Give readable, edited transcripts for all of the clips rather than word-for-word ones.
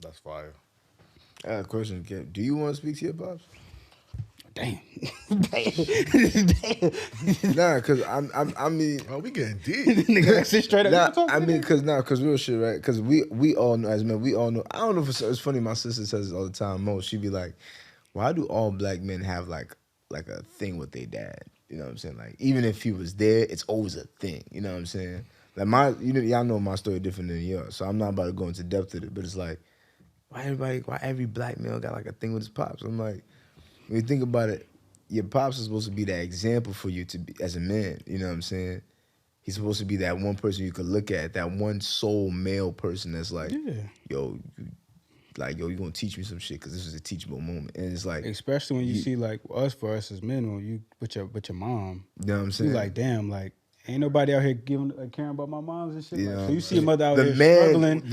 That's fire. I got a question, Kev. Do you want to speak to your pops? Damn. Nah, because I mean, Oh, we getting deep. Nigga, that shit straight up. nah, I mean, because real shit, right? Because we all know, as men, we all know. I don't know if it's funny. My sister says it all the time. Mo, she be like, "Why do all black men have like a thing with their dad?" You know what I'm saying? Like, even if he was there, it's always a thing. You know what I'm saying? Like y'all know my story different than yours, so I'm not about to go into depth with it. But it's like, why every black male got like a thing with his pops? I'm like, when you think about it, your pops is supposed to be that example for you to be as a man. You know what I'm saying? He's supposed to be that one person you could look at, that one sole male person that's like, yo, you gonna teach me some shit because this is a teachable moment. And it's like, especially when you see like for us as men, when you with your mom, you know what I'm saying? You like, damn, like ain't nobody out here caring about my moms and shit. Like, so you see a mother out the here man, struggling.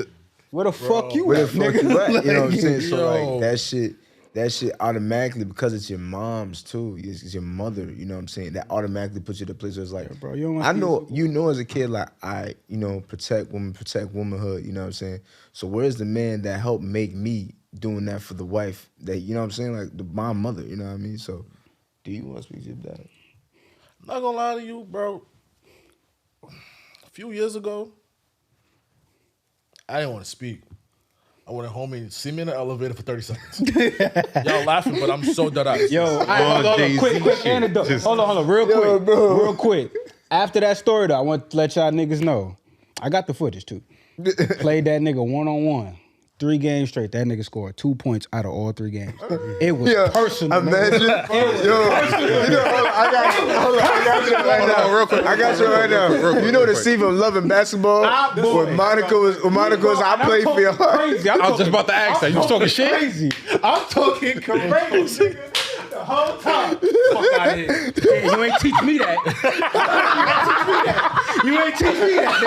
Where the fuck you where at, the fuck nigga? you at? Like, You know what I'm saying? So like that shit automatically, because it's your mom's too, it's your mother, you know what I'm saying? That automatically puts you in a place where it's like, bro, you don't I know as a kid, like protect womanhood, you know what I'm saying? So where's the man that helped make me doing that for the wife that, you know what I'm saying? Like my mother, you know what I mean? So do you want to speak to your dad? I'm not gonna lie to you, bro. A few years ago, I didn't want to speak. I wanted homie see me in the elevator for 30 seconds. Y'all laughing, but I'm so dead eyes. Yo, hold on, quick anecdote. Hold on, real quick. After that story, though, I want to let y'all niggas know. I got the footage, too. Played that nigga one-on-one. 3 games straight. That nigga scored 2 points out of all 3 games. It was personal. Imagine. I got you right now. Real quick. I got you right now. You know the scene from Love and Basketball where Monica was I played for your heart. I was just about to ask that. You was talking shit? Crazy. I'm talking crazy. The whole time. Fuck out of here. Yeah, you ain't teach me that. You ain't teach me that.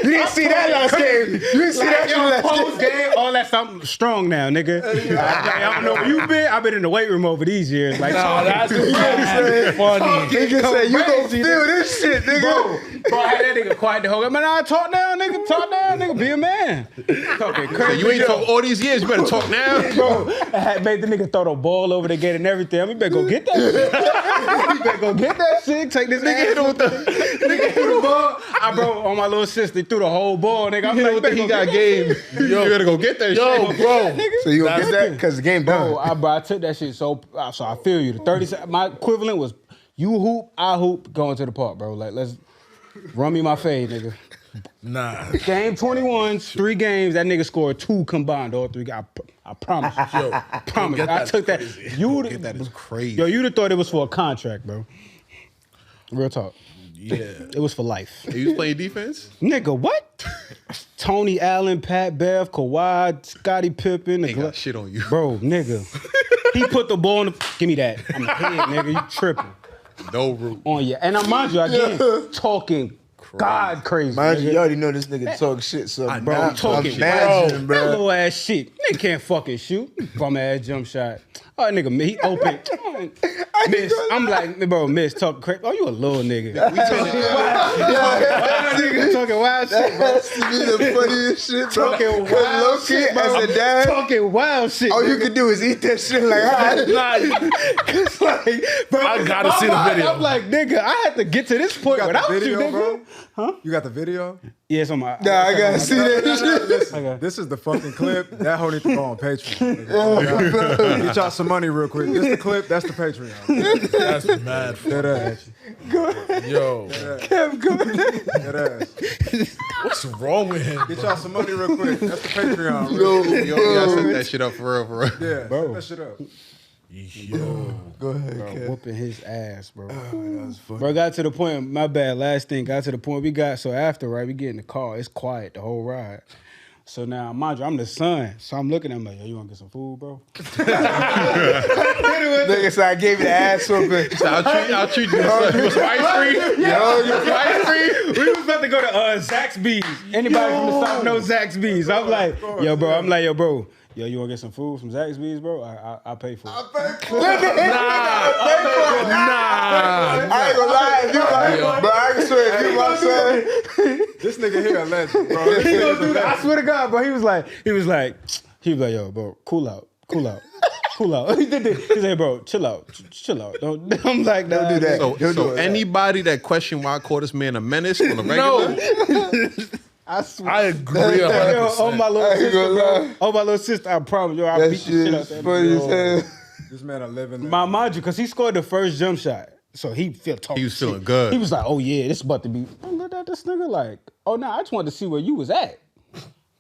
You didn't see that last game. You didn't see that last game. All that something strong now, nigga. I don't know where you been. I've been in the weight room over these years. Like, that's funny. Nigga say you gon' feel this shit, nigga. Bro, I had that nigga quiet the whole time. Man, I talk now, nigga. Be a man. Talking crazy. You ain't talk all these years. You better talk now. Bro, I had made the nigga throw the ball over the gate and everything. I mean, better go get that shit. You better go get that shit. Take this nigga hit him with nigga hit the ball. I bro on my little sister threw the whole ball, nigga. I'm like, he got game. You gotta go get that shit, bro. So you gonna get that because the game done. Bro, I took that shit so I feel you. The 30 my equivalent was you hoop, I hoop, going to the park, bro. Like let's run me my fade, nigga. Nah. Game 21s, 3 games. That nigga scored 2 combined, all 3 guys. I promise you. Yo, promise. I took that. That is crazy. Yo, you'd have thought it was for a contract, bro. Real talk. Yeah. It was for life. You was playing defense? Nigga, what? Tony Allen, Pat Bev, Kawhi, Scottie Pippen. They got shit on you. Bro, nigga. He put the ball in the... Give me that. I'm the head, nigga. You tripping. No root. On you. And I mind you, again, talking God crazy. Mind you, you already know this nigga talk shit, so bro, I'm talking imagine, bro. That little ass shit. Nigga can't fucking shoot. Bum ass jump shot. Oh, nigga, he open. Miss, I'm like, bro, Miss, talking crazy. Oh, you a little nigga. We talking wild shit, bro. That's to be the funniest shit, bro. Talking wild shit, bro. As a dad, talking wild shit. All you can do is eat that shit like, it's like, bro, I gotta see the video. I'm like, nigga, I had to get to this point without you, nigga. Bro? Huh? You got the video? Yes, on my. Nah, I gotta see that shit. This is the fucking clip. That whole needs to go on Patreon. Get y'all some money real quick. This the clip. That's the Patreon. That's mad. Dead ass. Go ahead. Yo. Kev, go ahead. Dead ass. What's wrong with him? Get y'all some money real quick. That's the Patreon. Yo, y'all set that shit up for real. Yeah, bro. set that shit up. Yo. Go ahead, bro, Kev. whooping his ass, bro. Oh, that was funny. Bro, got to the point, my bad, last thing, got to the point we got, so after, right, we get in the car, it's quiet the whole ride. So now, mind you, I'm the son, so I'm looking at him like, yo, you want to get some food, bro? Nigga, so I gave you the ass whooping. So I'll treat you to some ice cream. Yo, you ice cream? We was about to go to Zaxby's. Anybody from the South knows Zaxby's. I'm like, yo, bro, Yo, you want to get some food from Zaxby's, bro? I'll pay for it. I ain't gonna lie, if you like, bro, I can swear, if you my son. This nigga here a legend, bro. This nigga's a legend. I swear to God, bro. He was like, yo, bro, cool out. He did this. He said, bro, chill out. Don't. I'm like, Don't do that. So anybody that question why I call this man a menace on a regular, I swear. I agree 100%. Oh my little sister, bro. Oh my little sister, I promise you, I beat the shit out that funny nigga. as hell. This man a living. Mind you, because he scored the first jump shot. So he felt he was feeling good. He was like, oh yeah, this about to be. I looked at this nigga like, oh no, I just wanted to see where you was at.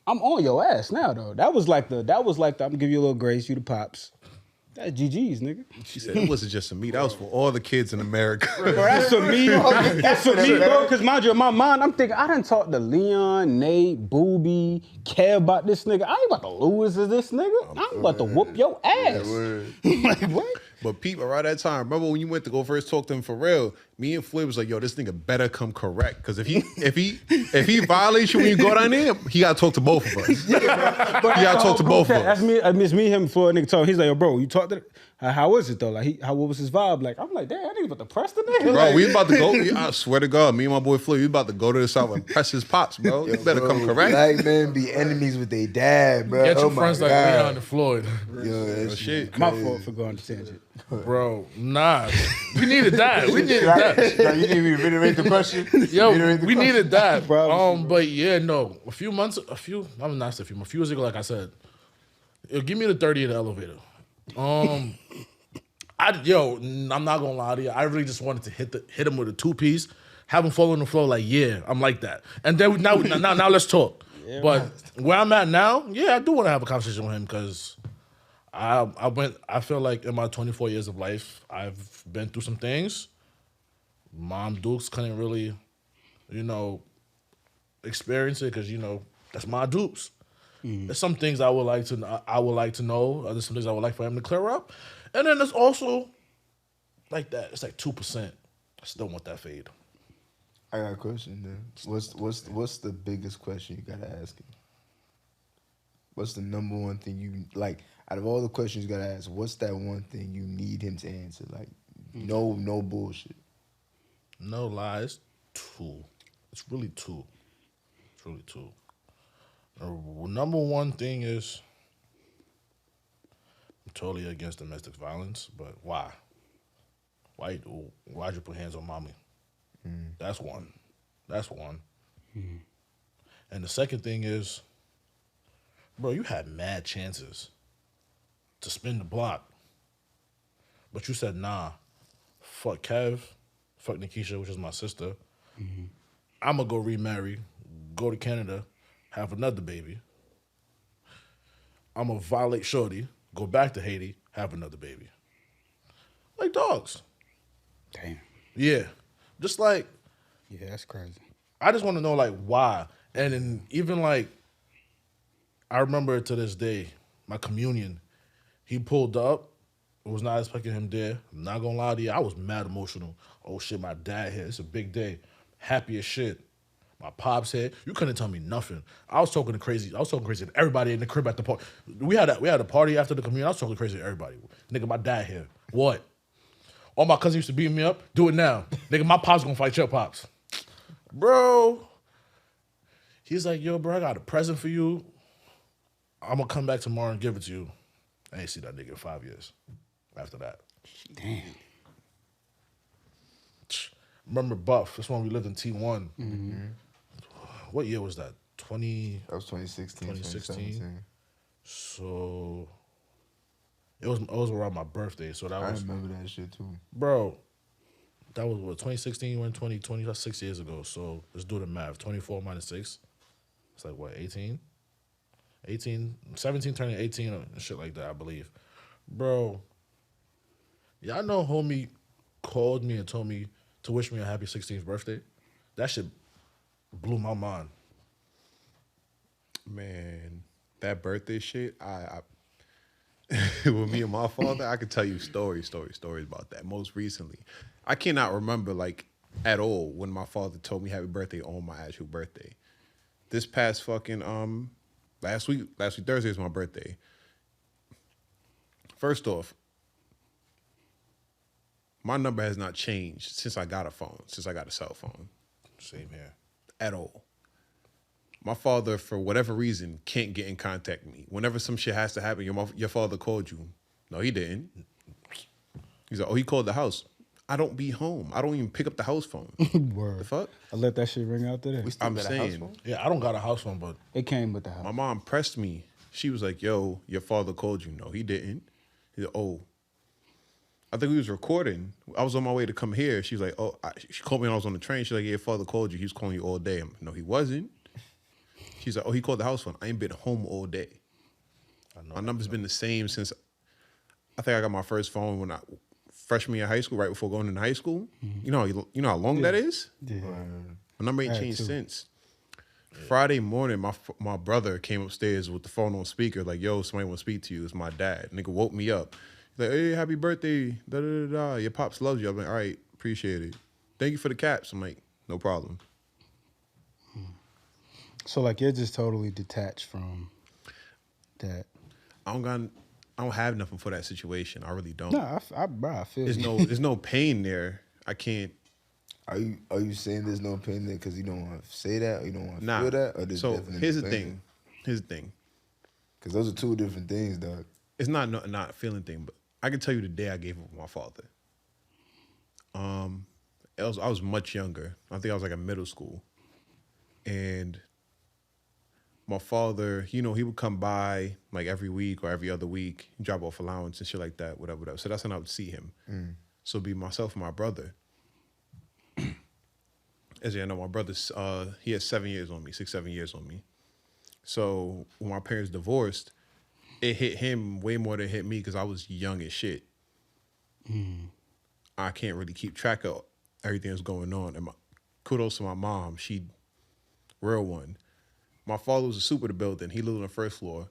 I'm on your ass now though. That was like the I'm gonna give you a little grace, you the pops. That's GG's, nigga. She said it wasn't just for me. That was for all the kids in America. Bro, that's for me. That's for me, bro. Because mind you, in my mind, I'm thinking, I done talked to Leon, Nate, Boobie, care about this nigga. I ain't about to lose to this nigga. I'm about to whoop your ass. Like, what? But people, around that time, remember when you went to go first talk to him for real? Me and Floyd was like, "Yo, this nigga better come correct, because if he violates you when you go down there, he gotta talk to both of us. He gotta talk to both of us." That's me. I miss me, him, Floyd, nigga talk. He's like, "Yo, bro, you talked to? How was it though? Like, what was his vibe? Like, I'm like, damn, that nigga about to press the nigga. Bro, like, we about to go. I swear to God, me and my boy Floyd, we about to go to the south and press his pops, bro. You better come correct. Black men be enemies with their dad, bro. Get your my friends like God. Leon and Floyd. Yo, that shit. my fault for going to tangent. Bro, nah. We needed that. We needed that. Yo, you need me to reiterate the question? Yo, Reiterate the we question? needed that. Bro. But yeah, no. A few years ago, like I said, give me the 30 in the elevator. I'm not gonna lie to you. I really just wanted to hit him with a 2-piece, have him fall on the floor like, yeah, I'm like that. And then now let's talk. Yeah, but where I'm at now, yeah, I do want to have a conversation with him because I feel like in my 24 years of life, I've been through some things. Mom Dukes couldn't really, experience it because that's my dupes. There's some things I would like to know. There's some things I would like for him to clear up, and then there's also like that. It's like 2%. I still want that fade. I got a question then. What's the biggest question you gotta ask him? What's the number one thing you like out of all the questions you gotta ask? What's that one thing you need him to answer? Like, no bullshit. No lies. 2. It's really 2. Number one thing is I'm totally against domestic violence, but why? Why'd you put hands on mommy? That's one. And the second thing is, bro, you had mad chances to spin the block, but you said, nah, fuck Kev, fuck Nikisha, which is my sister. I'm going to go remarry, go to Canada, have another baby. I'm going to violate Shorty, go back to Haiti, have another baby. Like dogs. Damn. Yeah. Just like, Yeah, that's crazy. I just want to know, like, why. And then even, like, I remember to this day, my communion, he pulled up. I was not expecting him there. I'm not going to lie to you. I was mad emotional. Oh, shit, my dad here. It's a big day. Happy as shit. My pops here. You couldn't tell me nothing. I was talking crazy to everybody in the crib at the party. We had a party after the communion. I was talking crazy to everybody. Nigga, my dad here. What? All my cousins used to beat me up. Do it now. Nigga, my pops gonna fight your pops. Bro. He's like, yo, bro, I got a present for you. I'm gonna come back tomorrow and give it to you. I ain't see that nigga in 5 years after that. Damn. Remember Buff? That's when we lived in T1. What year was that? That was 2016, 2017. So it was around my birthday. So that I was, remember that shit too. bro. That was what, 2016, when 2020, that's 6 years ago. So let's do the math. 24 minus 6. It's like what, 18? 17 turning 18 and shit like that, I believe. Bro, y'all know homie called me and told me to wish me a happy 16th birthday. That shit blew my mind. Man, that birthday shit, I with me and my father, I could tell you stories about that. Most recently, I cannot remember like at all when my father told me happy birthday on my actual birthday. This past fucking last week Thursday is my birthday. First off, my number has not changed since I got a phone, since I got a cell phone. Same here. At all. My father, for whatever reason, can't get in contact with me. Whenever some shit has to happen, your father called you. No, he didn't. He's like, oh, he called the house. I don't be home. I don't even pick up the house phone. Word. The fuck? I let that shit ring out today. I'm saying. Yeah, I don't got a house phone, but It came with the house. My mom pressed me. She was like, yo, your father called you. No, he didn't. He's like, oh. I think we was recording. I was on my way to come here. She was like, oh, she called me when I was on the train. She's like, yeah, your father called you. He was calling you all day. I'm like, no, he wasn't. She's like, oh, he called the house phone. I ain't been home all day. My number's been the same since, I think I got my first phone when freshman year of high school, right before going into high school. You know how long that is? Yeah. My number ain't changed since. Friday morning, my brother came upstairs with the phone on speaker, like, yo, somebody want to speak to you. It's my dad. Nigga woke me up. He's like, hey, happy birthday. Da, da, da, da. Your pops loves you. I'm like, all right, appreciate it. Thank you for the caps. I'm like, no problem. So like you're just totally detached from that. I don't have nothing for that situation. I really don't. No, I feel There's you. there's no pain there. I can't. Are you saying there's no pain there because you don't want to say that or you don't want to Nah. feel that? Or there's So definitely here's the pain thing. Here's the thing. Because those are two different things, dog. It's not a feeling thing, but I can tell you the day I gave up my father. I was much younger. I think I was like in middle school, and my father, he would come by like every week or every other week, drop off allowance and shit like that, whatever. So that's when I would see him. So it'd be myself and my brother. As you know, my brother's he has 7 years on me, 6-7 years on me. So when my parents divorced, it hit him way more than it hit me because I was young as shit. I can't really keep track of everything that's going on. And kudos to my mom, she real one. My father was a super the building. He lived on the first floor.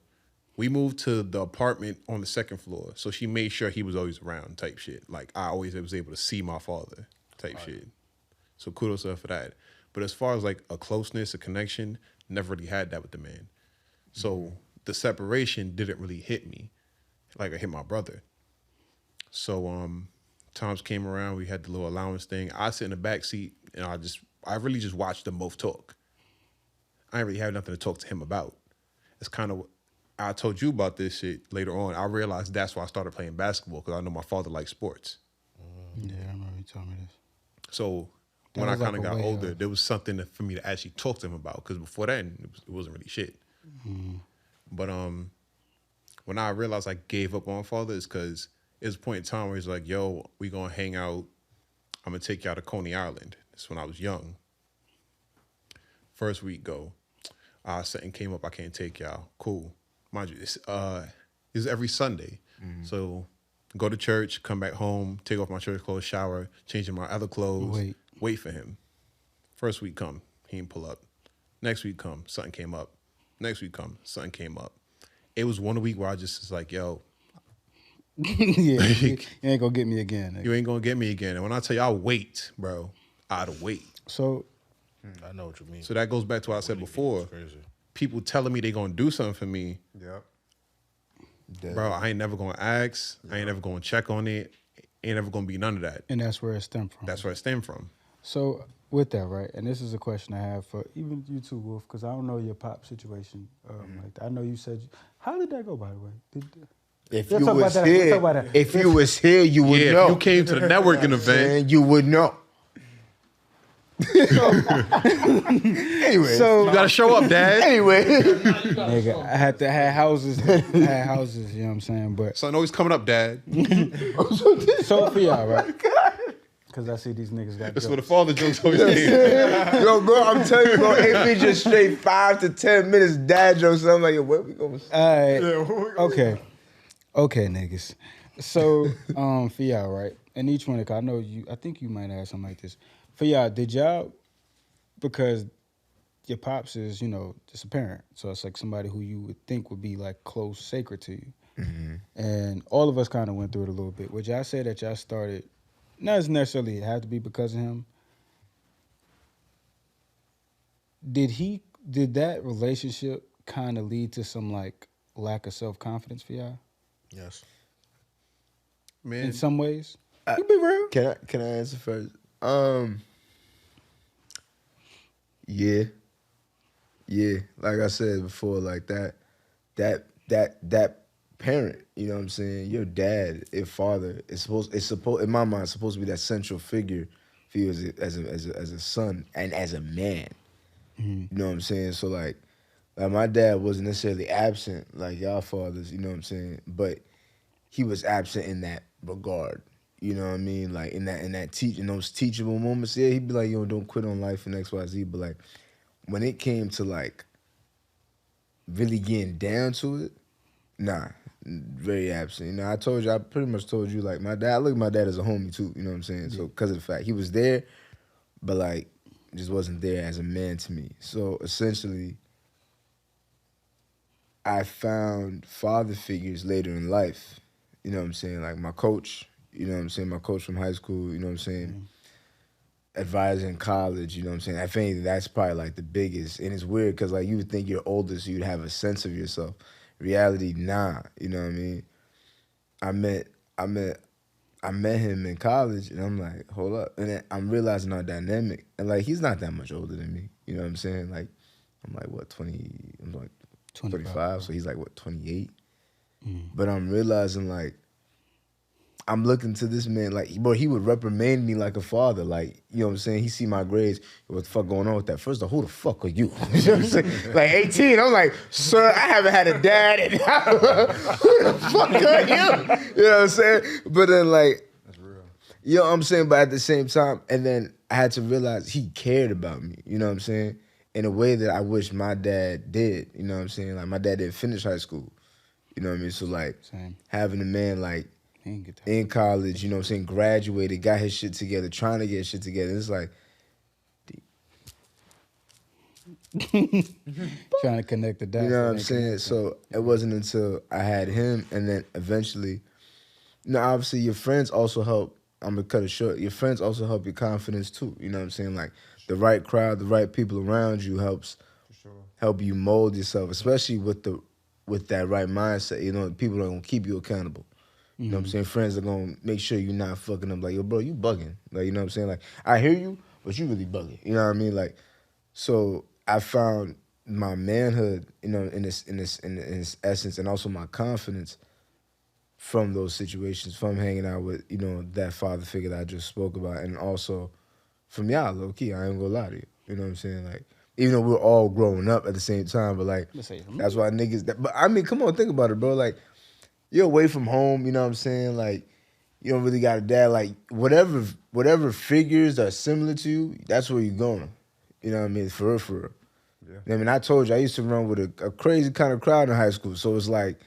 We moved to the apartment on the second floor, so she made sure he was always around type shit. Like I always was able to see my father type shit. So kudos to her for that. But as far as like a closeness, a connection, never really had that with the man. So the separation didn't really hit me like it hit my brother. So times came around, we had the little allowance thing. I sit in the back seat and I really just watched them both talk. I didn't really have nothing to talk to him about. It's kind of, I told you about this shit later on. I realized that's why I started playing basketball, because I know my father likes sports. Yeah, I remember you told me this. So That when I was like kind of a got way older, of- there was something for me to actually talk to him about, because before then, it wasn't really shit. But when I realized I gave up on my father, is because it was a point in time where he's like, yo, we going to hang out. I'm going to take y'all to Coney Island. That's when I was young. First week go. Something came up, I can't take y'all. Cool. Mind you, it's every Sunday. So go to church, come back home, take off my church clothes, shower, changing my other clothes, wait for him. First week come, he didn't pull up. Next week come, something came up. Next week come, something came up. It was 1 week where I just was like, yo. Yeah, you ain't gonna get me again. Nigga. You ain't gonna get me again. And when I tell you I wait, bro, I'd wait. So I know what you mean. So that goes back to what I said before. It's crazy. People telling me they gonna do something for me. Yep. Bro, I ain't never gonna ask. I ain't never gonna check on it. Ain't never gonna be none of that. and that's where it stemmed from. That's where it stemmed from. So with that, right, and this is a question I have for even you too, Wolf, because I don't know your pop situation. Like that. I know you said, how did that go, by the way? If Let's you talk about was that. Let's here, talk about that. if you was here, you would Yeah, know. if you came to the networking event, And you would know. Anyway, So you gotta show up, Dad. anyway, nigga, I had houses, you know what I'm saying? But Son always coming up, Dad. so for y'all, right? Because I see these niggas got That's jokes. where the father jokes always came. yo, bro, I'm telling you, bro, AP just straight 5 to 10 minutes dad jokes. And I'm like, yo, what we going to say? Okay. Okay, niggas. So, for y'all, right? And each one, I know you, I think you might have something like this. For y'all, did y'all, because your pops is, just a parent. So it's like somebody who you would think would be like close, sacred to you. And all of us kind of went through it a little bit. Would y'all say that y'all started, not as necessarily it had to be because of him. Did that relationship kind of lead to some like lack of self-confidence for y'all? Yes. Man. in some ways? You be real. Can I answer first? Yeah. Like I said before, like that parent, you know what I'm saying? Your dad, your father, it's supposed in my mind, it's supposed to be that central figure for you as a son and as a man. You know what I'm saying? So like my dad wasn't necessarily absent like y'all fathers, you know what I'm saying? But he was absent in that regard. You know what I mean? Like in those teachable moments, yeah, he'd be like, yo, don't quit on life and XYZ. But like when it came to like really getting down to it, nah, very absent. You know, I pretty much told you, like my dad, I look at my dad as a homie too, you know what I'm saying? So because of the fact he was there, but like just wasn't there as a man to me. So essentially, I found father figures later in life. You know what I'm saying? Like my coach, you know what I'm saying? My coach from high school, you know what I'm saying? Advisor in college, you know what I'm saying? I think that's probably like the biggest. And it's weird because like you would think you're older so you'd have a sense of yourself. Reality, nah, you know what I mean? I met him in college and I'm like, hold up. And then I'm realizing our dynamic. And like he's not that much older than me. You know what I'm saying? Like I'm like what, 25, so he's like what, 28? But I'm realizing like I'm looking to this man like, bro, he would reprimand me like a father. Like, you know what I'm saying? He see my grades. What the fuck going on with that? First of all, who the fuck are you? You know what I'm saying? Like 18, I'm like, sir, I haven't had a dad. And who the fuck are you? You know what I'm saying? But then like, That's real. you know what I'm saying? But at the same time, and then I had to realize he cared about me. You know what I'm saying? In a way that I wish my dad did. You know what I'm saying? Like my dad didn't finish high school. You know what I mean? So like having a man like in college, you know what I'm saying, graduated, got his shit together, trying to get his shit together. It's like trying to connect the dots. You know what I'm saying? So it wasn't until I had him and then eventually, you know, obviously your friends also help. I'm gonna cut it short. Your friends also help your confidence too. You know what I'm saying? Like the right crowd, the right people around you helps help you mold yourself, especially with that right mindset. You know, people are gonna keep you accountable. You know what I'm saying? Friends are gonna make sure you're not fucking up. Like, yo, bro, you bugging. Like, you know what I'm saying? Like, I hear you, but you really bugging. You know what I mean? Like, so I found my manhood, you know, in this essence, and also my confidence from those situations, from hanging out with, you know, that father figure that I just spoke about, and also from y'all, low key. I ain't gonna lie to you. You know what I'm saying? Like, even though we're all growing up at the same time, but like, that's why niggas. But I mean, come on, think about it, bro. Like, you're away from home. You know what I'm saying? Like, you don't really got a dad. Like, whatever figures are similar to you, that's where you're going. You know what I mean? For real, for real. Yeah. I mean, I told you I used to run with a crazy kind of crowd in high school, so it's like,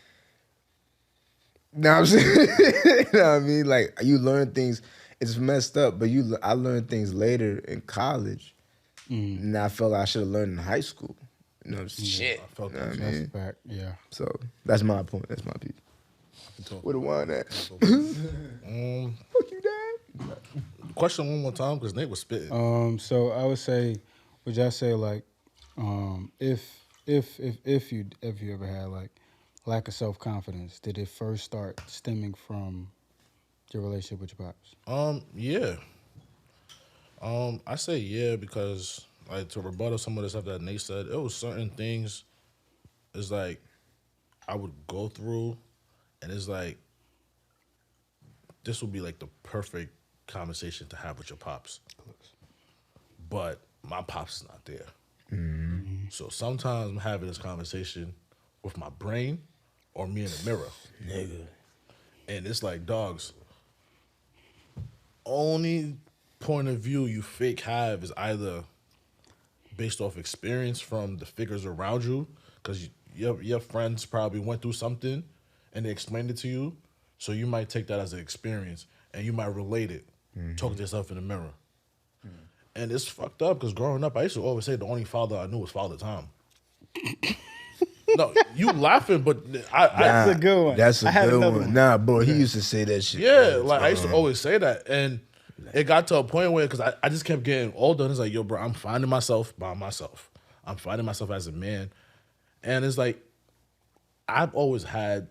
you know what I'm saying? You know what I mean? Like, you learn things. It's messed up, but I learned things later in college, and I felt like I should have learned in high school. You know, shit. I felt you know that. what I mean? Fact, yeah. So that's my point. That's my piece. Where the wine at? Fuck you, Dad. Question one more time because Nate was spitting. So I would say, would y'all say like, if you ever had like lack of self-confidence, did it first start stemming from your relationship with your pops? Yeah. I say yeah because like to rebuttal some of the stuff that Nate said, it was certain things. It's like I would go through. And it's like, this would be like the perfect conversation to have with your pops. But my pops is not there. So sometimes I'm having this conversation with my brain or me in the mirror. Nigga. And it's like, dogs, only point of view you fake have is either based off experience from the figures around you, because your friends probably went through something and they explained it to you, so you might take that as an experience and you might relate it, talking to yourself in the mirror. And it's fucked up because growing up, I used to always say the only father I knew was Father Time. No, you laughing, but That's a good one. That's a good one. Nah, bro, he used to say that shit. Yeah, like I used to always say that, and it got to a point where because I just kept getting older, and it's like, yo, bro, I'm finding myself by myself. I'm finding myself as a man, and it's like I've always had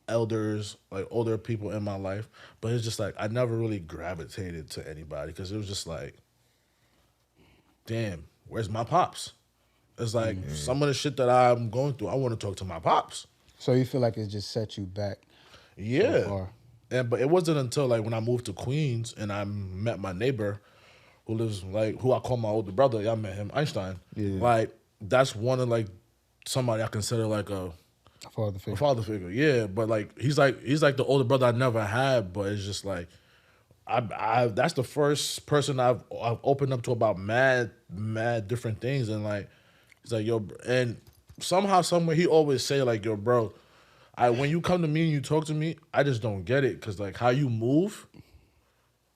elders, like older people in my life, but it's just like I never really gravitated to anybody because it was just like, damn, where's my pops? It's like some of the shit that I'm going through, I want to talk to my pops. So you feel like it just set you back? Yeah. So far. But it wasn't until like when I moved to Queens and I met my neighbor who lives like who I call my older brother. Yeah, I met him, Einstein. Yeah. Like that's one of like somebody I consider like a father figure. Yeah, but like he's like the older brother I never had, but it's just like I that's the first person I've opened up to about mad different things, and like he's like, yo, and somehow somewhere he always say like, yo, bro, when you come to me and you talk to me, I just don't get it because like how you move,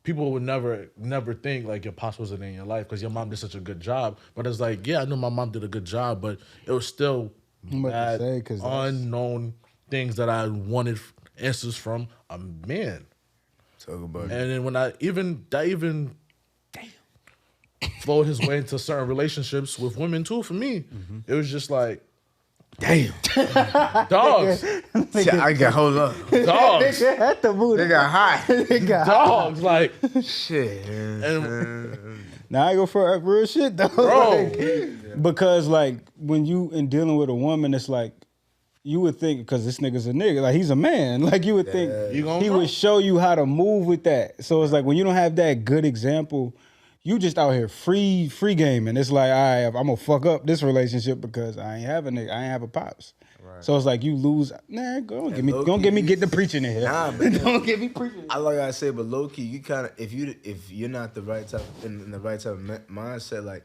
people would never think like your pops wasn't in your life because your mom did such a good job. But it's like, yeah, I know my mom did a good job, but it was still mad unknown things that I wanted answers from a man. Talk about it. And then when that even flowed his way into certain relationships with women too. For me, it was just like, Damn. dogs, I got hold up. dogs, At the mood. They got hot. dogs. Like, Shit. and Now I go for real shit though, bro, because like when you in dealing with a woman, it's like you would think because this nigga's a nigga, like he's a man, like you would think You gonna he know. would show you how to move with that. So it's like when you don't have that good example, you just out here free gaming. It's like, all right, I'm gonna fuck up this relationship because I ain't have a nigga, I ain't have a pops. Right. So it's like you lose. Nah, don't get me get the preaching in here. Nah, but don't get me preaching. I like I say, but low key, you kind of if you're not the right type in the right type of mindset, like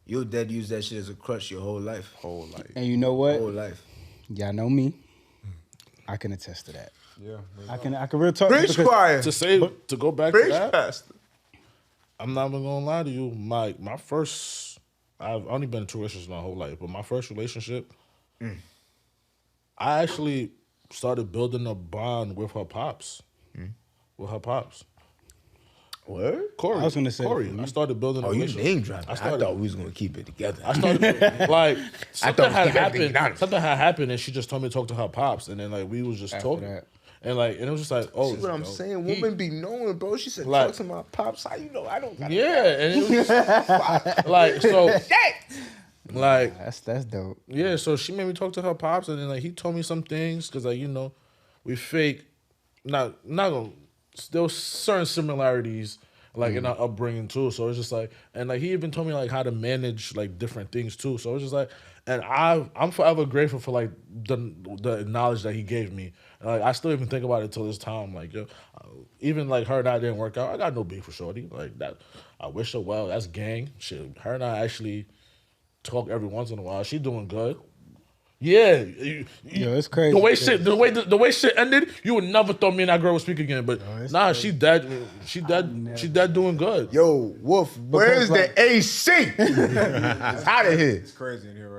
you'll dead use that shit as a crutch your whole life. And you know what? Whole life. Y'all know me. I can attest to that. Yeah. I can real talk. Preach choir. to go back Preach to that, pastor. I'm not even gonna lie to you. My first, I've only been in 2 relationships my whole life, but my first relationship, I actually started building a bond with her pops. With her pops. What? Corey. I was gonna say Corey. for me. I started building a Oh, you relationship. name dropping. I started- thought we was gonna keep it together. I started like something thought had we kept everything happened. honest. Something had happened, and she just told me to talk to her pops, and then like we was just After talking, that. and it was just like, oh, See what I'm saying? Women be knowing, bro. She said, Like- talk to my pops. How you know? I don't got yeah, and it was just, like so, like That's dope. yeah. So she made me talk to her pops, and then like he told me some things because like we fake, not gonna still certain similarities. Like in our upbringing too, so it's just like, and like he even told me like how to manage like different things too. So it's just like, and I'm forever grateful for like the knowledge that he gave me. And, like I still even think about it till this time. Like yo, even like her and I didn't work out. I got no beef for shorty. Like that, I wish her well. That's gang shit. Her and I actually talk every once in a while. She doing good. Yeah, Yo, it's crazy. The way shit ended, you would never thought me and that girl would speak again. But nah, she dead doing good. Yo, Wolf, where's like- the AC? It's hot in here. It's crazy in here right